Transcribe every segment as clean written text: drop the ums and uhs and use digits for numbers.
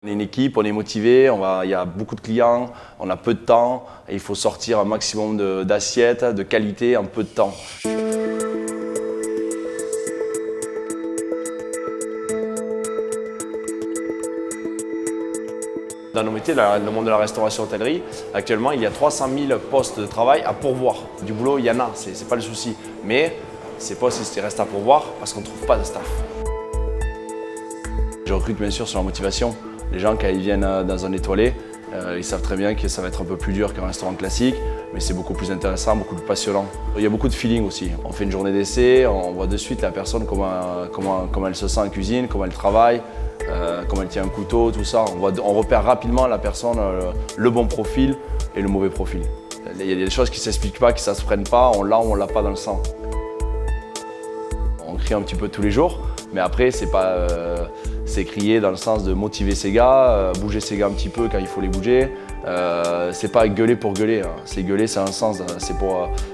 On est une équipe, on est motivé, il y a beaucoup de clients, on a peu de temps et il faut sortir un maximum d'assiettes, de qualité en peu de temps. Dans nos métiers, dans le monde de la restauration hôtellerie, actuellement il y a 300 000 postes de travail à pourvoir. Du boulot, il y en a, c'est pas le souci. Mais ces postes, ils restent à pourvoir parce qu'on ne trouve pas de staff. Je recrute bien sûr sur la motivation. Les gens, quand ils viennent dans un étoilé, ils savent très bien que ça va être un peu plus dur qu'un restaurant classique, mais c'est beaucoup plus intéressant, beaucoup plus passionnant. Il y a beaucoup de feeling aussi. On fait une journée d'essai, on voit de suite la personne, comment elle se sent en cuisine, comment elle travaille, comment elle tient un couteau, tout ça. On repère rapidement la personne, le bon profil et le mauvais profil. Il y a des choses qui ne s'expliquent pas, qui ne se prennent pas, on l'a ou on ne l'a pas dans le sang. On crie un petit peu tous les jours, mais après, c'est crier dans le sens de motiver ses gars, bouger ses gars un petit peu quand il faut les bouger. C'est pas gueuler pour gueuler, hein. C'est gueuler, c'est un sens,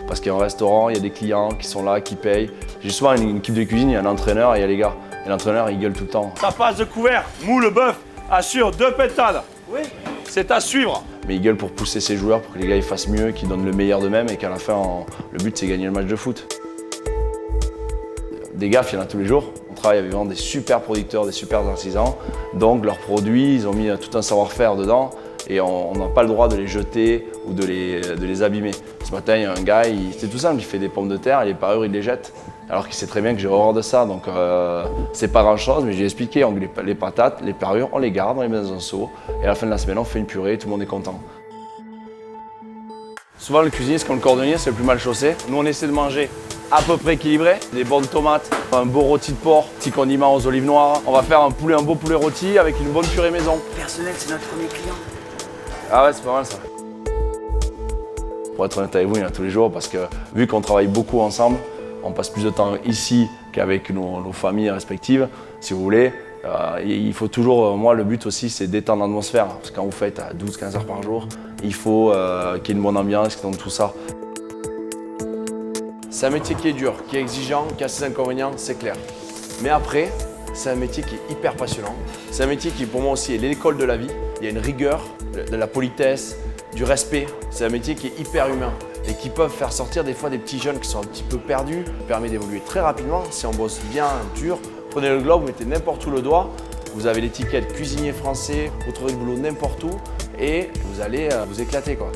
parce qu'il y a un restaurant, il y a des clients qui sont là, qui payent. J'ai souvent une équipe de cuisine, il y a un entraîneur et il y a les gars. Et l'entraîneur, il gueule tout le temps. Ça passe de couvert, moule bœuf, assure 2 pétales. Oui, c'est à suivre. Mais il gueule pour pousser ses joueurs, pour que les gars ils fassent mieux, qu'ils donnent le meilleur d'eux-mêmes et qu'à la fin, le but c'est gagner le match de foot. Des gaffes, il y en a tous les jours. On travaille avec vraiment des super producteurs, des super artisans. Donc leurs produits, ils ont mis tout un savoir-faire dedans et on n'a pas le droit de les jeter ou de les abîmer. Ce matin, il y a un gars, c'est tout simple, il fait des pommes de terre et les parures, il les jette. Alors qu'il sait très bien que j'ai horreur de ça, donc c'est pas grand-chose, mais j'ai expliqué, les patates, les parures, on les garde, on les met dans un seau et à la fin de la semaine, on fait une purée et tout le monde est content. Souvent, le cuisinier, c'est comme le cordonnier, c'est le plus mal chaussé. Nous, on essaie de manger à peu près équilibré, des bonnes tomates, un beau rôti de porc, petit condiment aux olives noires. On va faire un beau poulet rôti avec une bonne purée maison. Personnel, c'est notre premier client. Ah ouais, c'est pas mal ça. Pour être honnête avec vous, il y en a tous les jours parce que vu qu'on travaille beaucoup ensemble, on passe plus de temps ici qu'avec nos familles respectives, si vous voulez. Il faut toujours, moi le but aussi c'est d'étendre l'atmosphère, parce que quand vous faites à 12-15 heures par jour, il faut qu'il y ait une bonne ambiance, qu'il y ait tout ça. C'est un métier qui est dur, qui est exigeant, qui a ses inconvénients, c'est clair. Mais après, c'est un métier qui est hyper passionnant. C'est un métier qui pour moi aussi est l'école de la vie. Il y a une rigueur, de la politesse, du respect. C'est un métier qui est hyper humain et qui peut faire sortir des fois des petits jeunes qui sont un petit peu perdus. Permet d'évoluer très rapidement si on bosse bien, dur. Prenez le globe, vous mettez n'importe où le doigt, vous avez l'étiquette cuisinier français, vous trouverez le boulot n'importe où et vous allez vous éclater quoi.